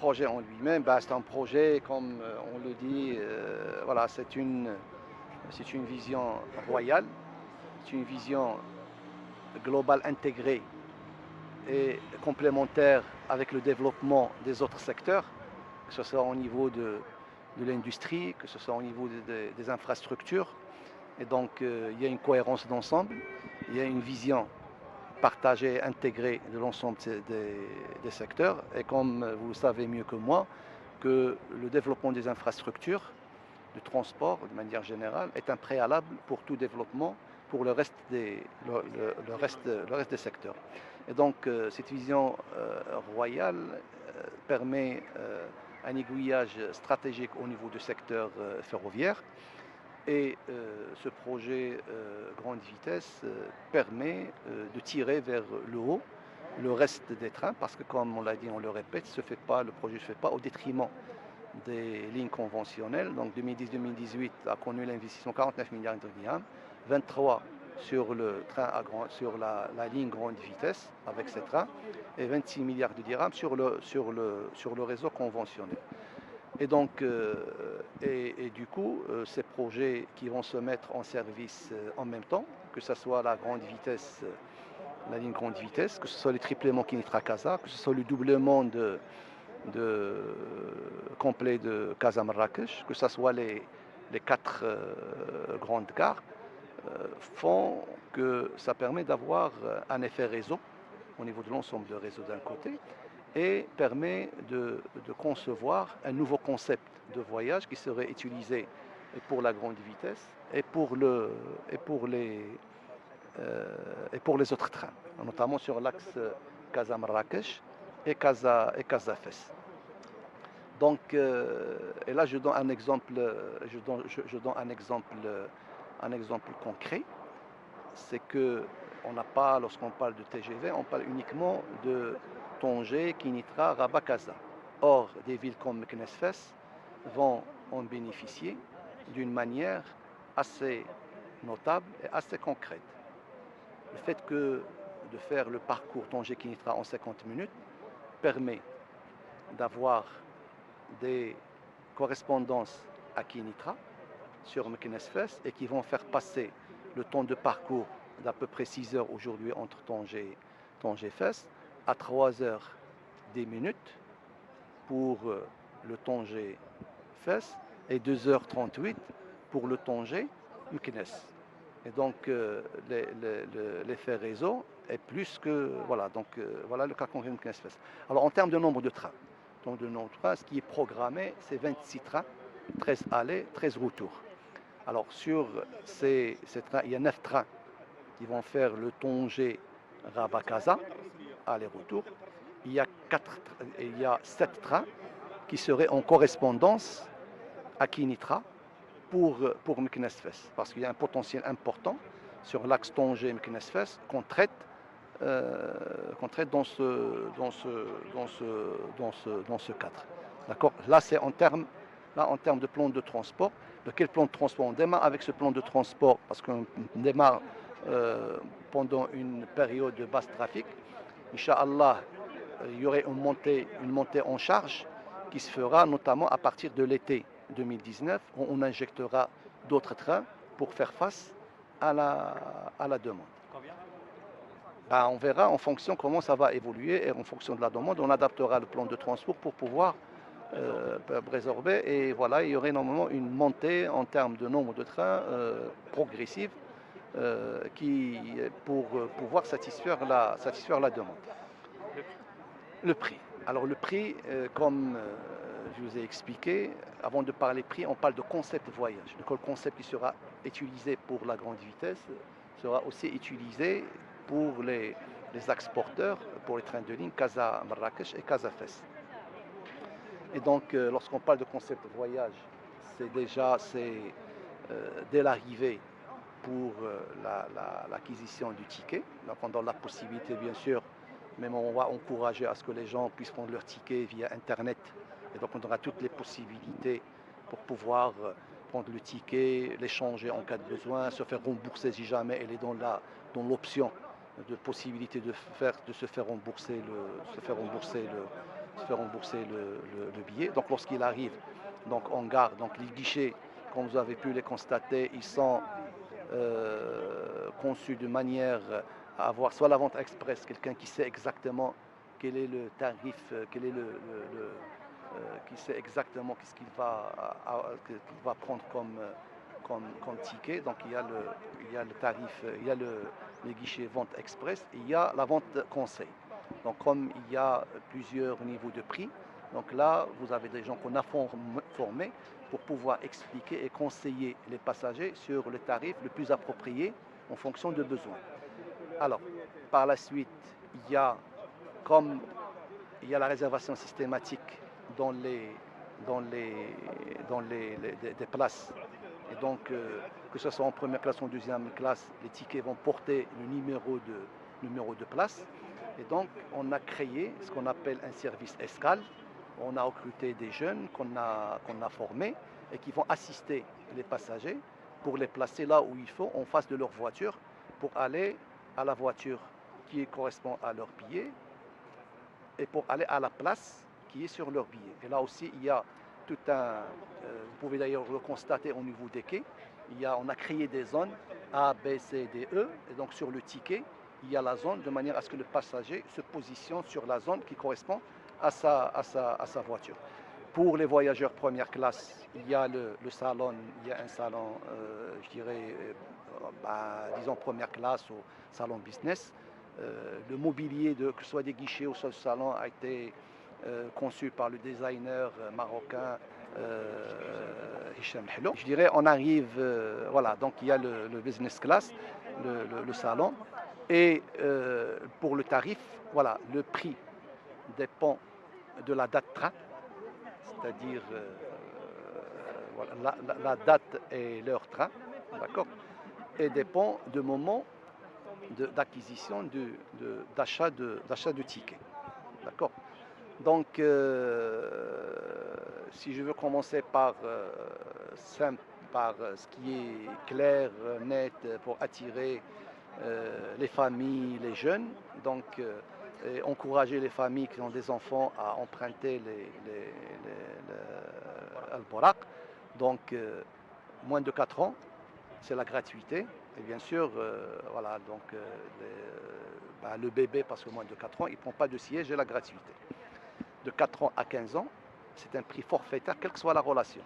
projet en lui-même, c'est un projet, comme on le dit, voilà, c'est une vision royale, c'est une vision globale intégrée et complémentaire avec le développement des autres secteurs, que ce soit au niveau de l'industrie, que ce soit au niveau des infrastructures. Et donc, il y a une cohérence d'ensemble, il y a une vision partagée, intégrée de l'ensemble des secteurs. Et comme vous le savez mieux que moi, que le développement des infrastructures, du transport de manière générale, est un préalable pour tout développement pour le reste des secteurs. Et donc, cette vision royale permet un aiguillage stratégique au niveau du secteur ferroviaire. Et ce projet grande vitesse permet de tirer vers le haut le reste des trains, parce que comme on l'a dit, on le répète, le projet ne se fait pas au détriment des lignes conventionnelles. Donc 2010-2018 a connu l'investissement 49 milliards de dirhams, 23 sur sur la ligne grande vitesse avec ces trains, et 26 milliards de dirhams sur le réseau conventionnel. Et donc, du coup, ces projets qui vont se mettre en service en même temps, que ce soit la grande vitesse, la ligne grande vitesse, que ce soit le triplement Kinitra-Casa, que ce soit le doublement complet de Casa-Marrakech, que ce soit les quatre grandes gares, font que ça permet d'avoir un effet réseau au niveau de l'ensemble du réseau d'un côté, et permet de concevoir un nouveau concept de voyage qui serait utilisé pour la grande vitesse et pour les autres trains, notamment sur l'axe Casa-Marrakech et Casa-Fès. Donc, et là je donne un exemple, un exemple concret, c'est que on n'a pas, lorsqu'on parle de TGV, on parle uniquement de Tanger, Kinitra, Rabat, Casa. Or, des villes comme Meknès-Fès vont en bénéficier d'une manière assez notable et assez concrète. Le fait de faire le parcours Tanger-Kinitra en 50 minutes permet d'avoir des correspondances à Kinitra sur Meknès-Fès et qui vont faire passer le temps de parcours d'à peu près 6 heures aujourd'hui entre Tanger-Fès à 3 heures 10 minutes pour le Tanger-Fès et 2h38 pour le Tanger-Meknès. Et donc l'effet réseau est plus que... Voilà, donc voilà le cas concret de Meknès-Fès. Alors en termes de nombre de trains, ce qui est programmé, c'est 26 trains, 13 allées, 13 retours. Alors sur ces trains, il y a 9 trains qui vont faire le Tanger-Rabat-Casa, aller-retour. Il y a 7 trains qui seraient en correspondance à Kinitra pour Meknès-Fès, parce qu'il y a un potentiel important sur l'axe Tanger-Meknès-Fès qu'on traite dans ce cadre. D'accord. Là, c'est en termes de plan de transport. De quel plan de transport on démarre avec ce plan de transport? Parce qu'on démarre pendant une période de basse trafic. Inch'Allah, il y aurait une montée en charge qui se fera notamment à partir de l'été 2019, où on injectera d'autres trains pour faire face à la demande. On verra en fonction comment ça va évoluer, et en fonction de la demande, on adaptera le plan de transport pour pouvoir résorber. Et voilà, il y aurait normalement une montée en termes de nombre de trains progressive pour pouvoir satisfaire la demande. Le prix. Alors le prix, comme je vous ai expliqué, avant de parler prix, on parle de concept voyage. Le concept qui sera utilisé pour la grande vitesse sera aussi utilisé pour les axes porteurs, pour les trains de ligne Casa-Marrakech et Casa-Fès. Et donc, lorsqu'on parle de concept voyage, c'est dès l'arrivée pour l'acquisition du ticket. Donc, on donne la possibilité, bien sûr, même on va encourager à ce que les gens puissent prendre leur ticket via Internet. Et donc, on aura toutes les possibilités pour pouvoir prendre le ticket, l'échanger en cas de besoin, se faire rembourser si jamais elle est dans l'option de possibilité de se faire rembourser se fait rembourser le billet. Donc lorsqu'il arrive donc en gare, donc les guichets, comme vous avez pu les constater, ils sont conçus de manière à avoir soit la vente express, quelqu'un qui sait exactement quel est le tarif, quel est qui sait exactement qu'est-ce qu'il va prendre comme ticket. Donc il y a le tarif, il y a les guichets vente express et il y a la vente conseil. Donc comme il y a plusieurs niveaux de prix, donc là vous avez des gens qu'on a formés pour pouvoir expliquer et conseiller les passagers sur le tarif le plus approprié en fonction de besoins. Alors par la suite, il y a comme il y a la réservation systématique dans des places. Et donc, que ce soit en première classe ou en deuxième classe, les tickets vont porter le numéro de place. Et donc, on a créé ce qu'on appelle un service escale. On a recruté des jeunes qu'on a formés et qui vont assister les passagers pour les placer là où il faut, en face de leur voiture, pour aller à la voiture qui correspond à leur billet et pour aller à la place qui est sur leur billet. Et là aussi, il y a tout vous pouvez d'ailleurs le constater au niveau des quais, on a créé des zones A, B, C, D, E, et donc sur le ticket, il y a la zone de manière à ce que le passager se positionne sur la zone qui correspond à sa voiture. Pour les voyageurs première classe, il y a le salon, il y a un salon, je dirais, disons première classe ou salon business. Le mobilier, que ce soit des guichets ou soit le salon, a été conçu par le designer marocain Hicham Hello. Je dirais, on arrive, voilà, donc il y a le business class, le salon, et pour le tarif, voilà, le prix dépend de la date train, c'est-à-dire voilà, la date et l'heure train, d'accord, et dépend du moment d'acquisition, d'achat de tickets, d'accord. Donc, si je veux commencer par simple, par ce qui est clair, net, pour attirer les familles, les jeunes, donc et encourager les familles qui ont des enfants à emprunter le Borak. Donc, moins de 4 ans, c'est la gratuité. Et bien sûr, voilà, donc le bébé, parce que moins de 4 ans, il ne prend pas de siège et la gratuité. De 4 ans à 15 ans, c'est un prix forfaitaire, quelle que soit la relation.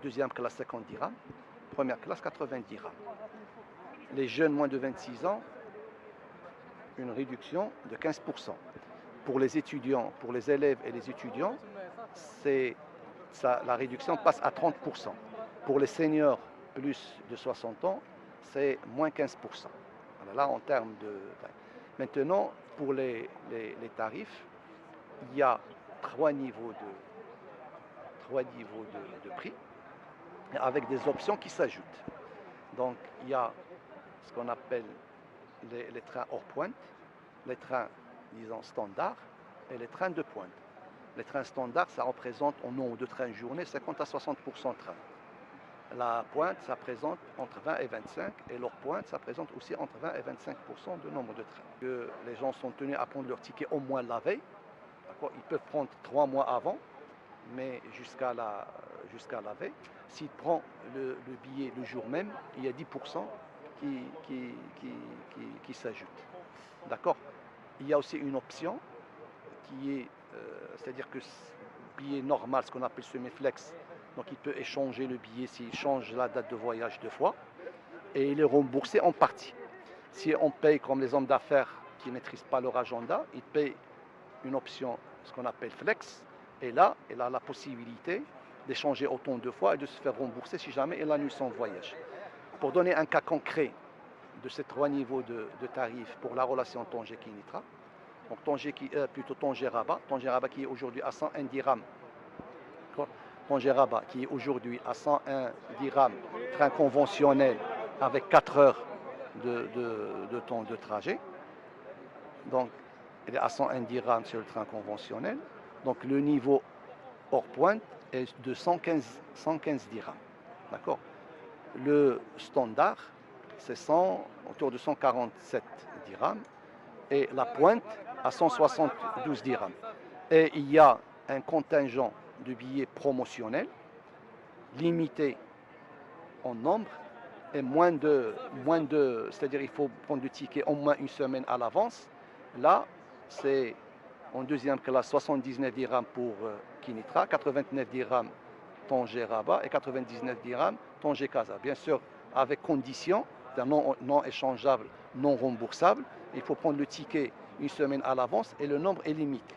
Deuxième classe, 50 dirhams. Première classe, 90 dirhams. Les jeunes moins de 26 ans, une réduction de 15%. Pour les étudiants, pour les élèves et les étudiants, la réduction passe à 30%. Pour les seniors plus de 60 ans, c'est moins 15%. Alors là, en termes de... Maintenant, pour les tarifs, il y a trois niveaux de prix avec des options qui s'ajoutent. Donc, il y a ce qu'on appelle les trains hors pointe, les trains, disons, standards et les trains de pointe. Les trains standards, ça représente en nombre de trains journée 50 à 60% de trains. La pointe, ça présente entre 20 et 25, et l'hors pointe, ça présente aussi entre 20 et 25% de nombre de trains. Que les gens sont tenus à prendre leur ticket au moins la veille. Ils peuvent prendre 3 mois avant, mais jusqu'à la veille. S'il prend le billet le jour même, il y a 10% qui s'ajoutent. D'accord. Il y a aussi une option qui est, c'est-à-dire que le billet normal, ce qu'on appelle semi-flex, donc il peut échanger le billet s'il change la date de voyage 2 fois, et il est remboursé en partie. Si on paye comme les hommes d'affaires qui ne maîtrisent pas leur agenda, ils payent une option, ce qu'on appelle flex, et là, il a la possibilité d'échanger autant de fois et de se faire rembourser si jamais il annule son voyage. Pour donner un cas concret de ces 3 niveaux de tarifs pour la relation Tanger-Kénitra, donc Tanger-Rabat, Tanger-Rabat qui est aujourd'hui à 101 dirhams, Tanger-Rabat qui est aujourd'hui à 101 dirhams, train conventionnel avec 4 heures de temps de trajet. Donc, il est à 101 dirhams sur le train conventionnel. Donc, le niveau hors pointe est de 115 dirhams. D'accord. Le standard, c'est autour de 147 dirhams. Et la pointe à 172 dirhams. Et il y a un contingent de billets promotionnels, limité en nombre, et c'est-à-dire il faut prendre le ticket au moins une semaine à l'avance. Là, c'est en deuxième classe 79 dirhams pour Kinitra, 89 dirhams Tanger-Rabat et 99 dirhams Tanger-Casa. Bien sûr, avec conditions, non échangeable, non remboursable. Il faut prendre le ticket une semaine à l'avance et le nombre est limité.